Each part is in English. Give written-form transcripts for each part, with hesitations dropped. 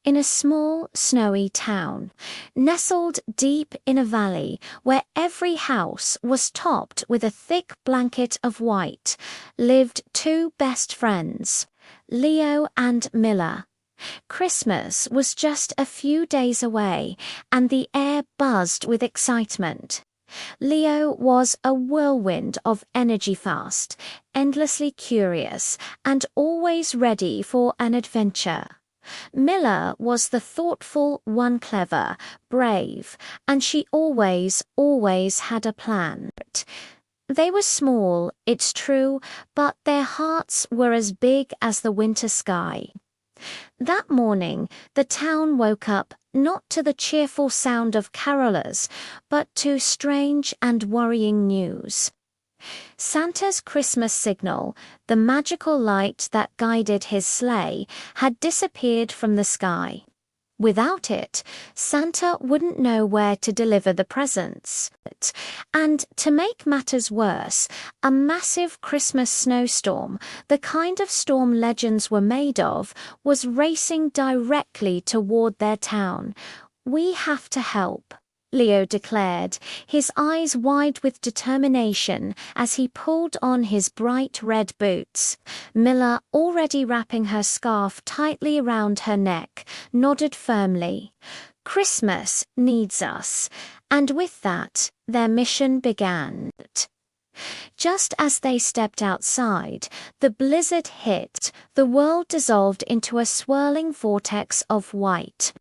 in a small, snowy town. Nestled deep in a valley where every house was topped with a thick blanket of white, lived two best friends, Leo and Miller. Christmas was just a few days away, and the air buzzed with excitement. Leo was a whirlwind of energy, fast, endlessly curious, and always ready for an adventure. Miller was the thoughtful one, clever, brave, and she always had a plan. They were small, it's true, but their hearts were as big as the winter sky. That morning, the town woke up not to the cheerful sound of carolers, but to strange and worrying news. Santa's Christmas signal, the magical light that guided his sleigh, had disappeared from the sky. Without it, Santa wouldn't know where to deliver the presents. And to make matters worse, a massive Christmas snowstorm, the kind of storm legends were made of, was racing directly toward their town. "We have to help," Leo declared, his eyes wide with determination as he pulled on his bright red boots. Miller, already wrapping her scarf tightly around her neck, nodded firmly. Christmas needs us, and with that, their mission began. Just as they stepped outside, the blizzard hit. The world dissolved into a swirling vortex of white.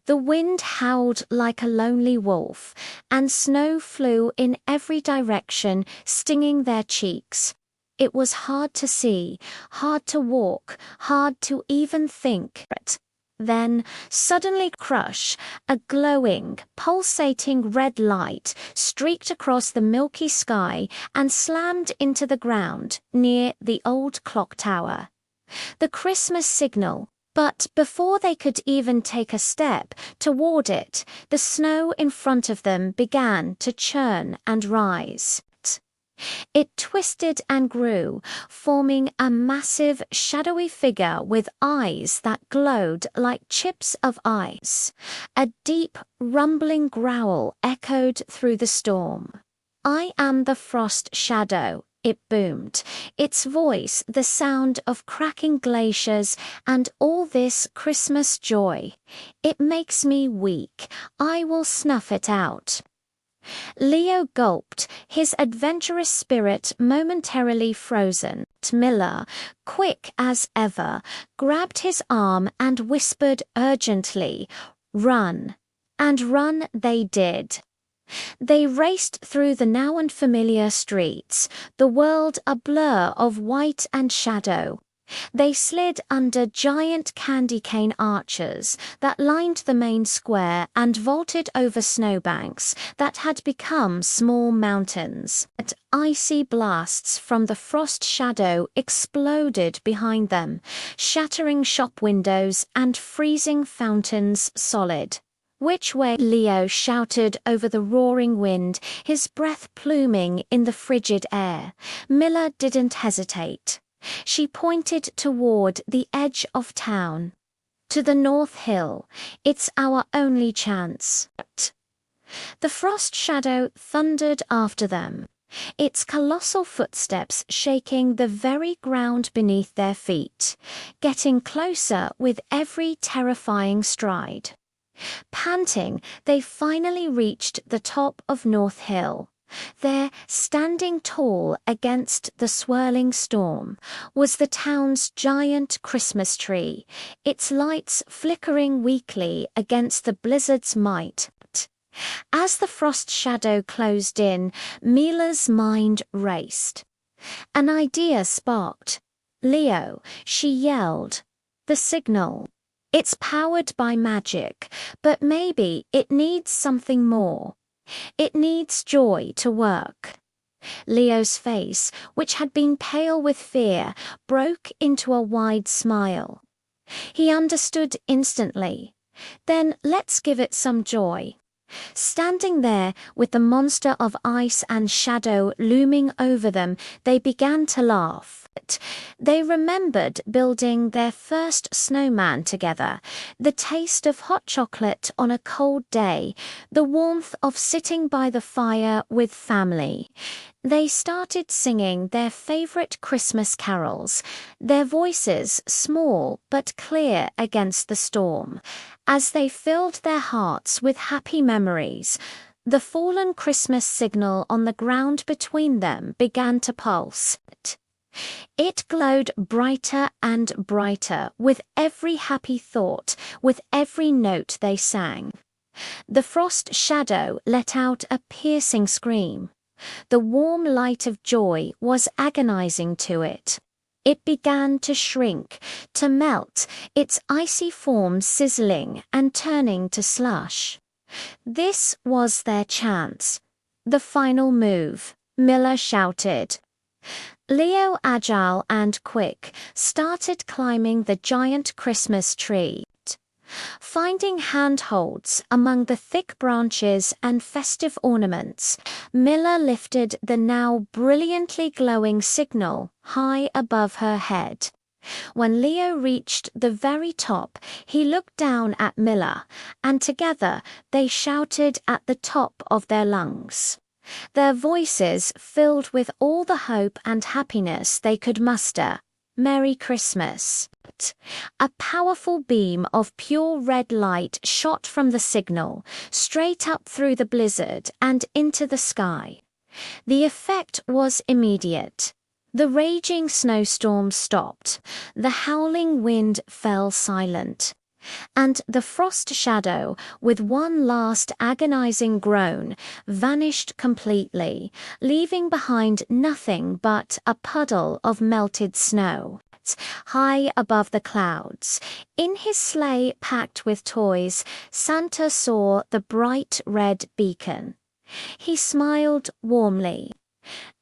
The wind howled like a lonely wolf, and snow flew in every direction, stinging their cheeks. It was hard to see, hard to walk, hard to even think. Then, suddenly crush, a glowing, pulsating red light streaked across the milky sky and slammed into the ground near the old clock tower. The Christmas signal. But before they could even take a step toward it, the snow in front of them began to churn and rise. It twisted and grew, forming a massive, shadowy figure with eyes that glowed like chips of ice. A deep, rumbling growl echoed through the storm. "I am the frost shadow," it boomed, its voice the sound of cracking glaciers and all this Christmas joy. "It makes me weak. I will snuff it out." Leo gulped, his adventurous spirit momentarily frozen. Miller, quick as ever, grabbed his arm and whispered urgently, "Run." And run they did. They raced through the now unfamiliar streets, the world a blur of white and shadow. They slid under giant candy cane arches that lined the main square and vaulted over snowbanks that had become small mountains. Icy blasts from the frost shadow exploded behind them, shattering shop windows and freezing fountains solid. "Which way?" Leo shouted over the roaring wind, his breath pluming in the frigid air. Miller didn't hesitate. She pointed toward the edge of town. "To the North Hill. It's our only chance." The frost shadow thundered after them, its colossal footsteps shaking the very ground beneath their feet, getting closer with every terrifying stride. Panting, they finally reached the top of North Hill. There, standing tall against the swirling storm, was the town's giant Christmas tree, its lights flickering weakly against the blizzard's might. As the frost shadow closed in, Mila's mind raced. An idea sparked. "Leo," she yelled. "The signal. It's powered by magic, but maybe it needs something more. It needs joy to work." Leo's face, which had been pale with fear, broke into a wide smile. He understood instantly. "Then let's give it some joy." Standing there with the monster of ice and shadow looming over them, they began to laugh. They remembered building their first snowman together, the taste of hot chocolate on a cold day, the warmth of sitting by the fire with family. They started singing their favorite Christmas carols, their voices small but clear against the storm. As they filled their hearts with happy memories, the fallen Christmas signal on the ground between them began to pulse. It glowed brighter and brighter with every happy thought, with every note they sang. The frost shadow let out a piercing scream. The warm light of joy was agonizing to it. It began to shrink, to melt, its icy form sizzling and turning to slush. This was their chance. The final move, Miller shouted. Leo, agile and quick, started climbing the giant Christmas tree. Finding handholds among the thick branches and festive ornaments, Miller lifted the now brilliantly glowing signal high above her head. When Leo reached the very top, he looked down at Miller, and together they shouted at the top of their lungs. Their voices filled with all the hope and happiness they could muster. Merry Christmas. A powerful beam of pure red light shot from the signal, straight up through the blizzard and into the sky. The effect was immediate. The raging snowstorm stopped, the howling wind fell silent, and the frost shadow, with one last agonizing groan, vanished completely, leaving behind nothing but a puddle of melted snow. High above the clouds, in his sleigh packed with toys, Santa saw the bright red beacon. He smiled warmly.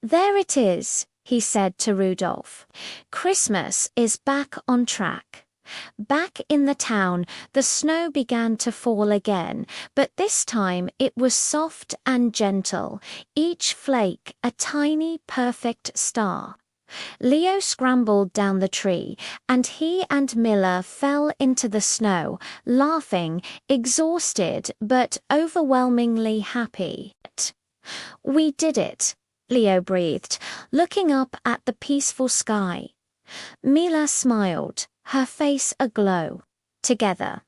"There it is," he said to Rudolph. "Christmas is back on track." Back in the town, the snow began to fall again, but this time it was soft and gentle, each flake a tiny, perfect star. Leo scrambled down the tree, and he and Miller fell into the snow, laughing, exhausted but overwhelmingly happy. "We did it," Leo breathed, looking up at the peaceful sky. Mila smiled, her face aglow. Together.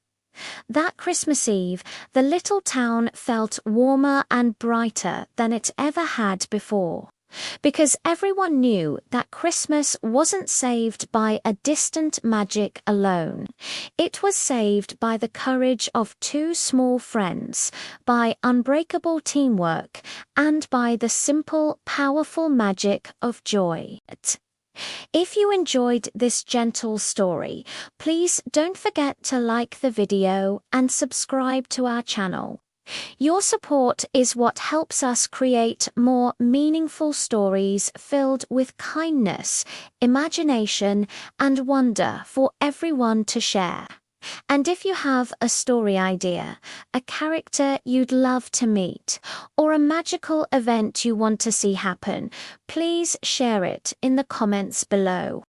That Christmas Eve, the little town felt warmer and brighter than it ever had before. Because everyone knew that Christmas wasn't saved by a distant magic alone. It was saved by the courage of two small friends, by unbreakable teamwork, and by the simple, powerful magic of joy. If you enjoyed this gentle story, please don't forget to like the video and subscribe to our channel. Your support is what helps us create more meaningful stories filled with kindness, imagination, and wonder for everyone to share. And if you have a story idea, a character you'd love to meet, or a magical event you want to see happen, please share it in the comments below.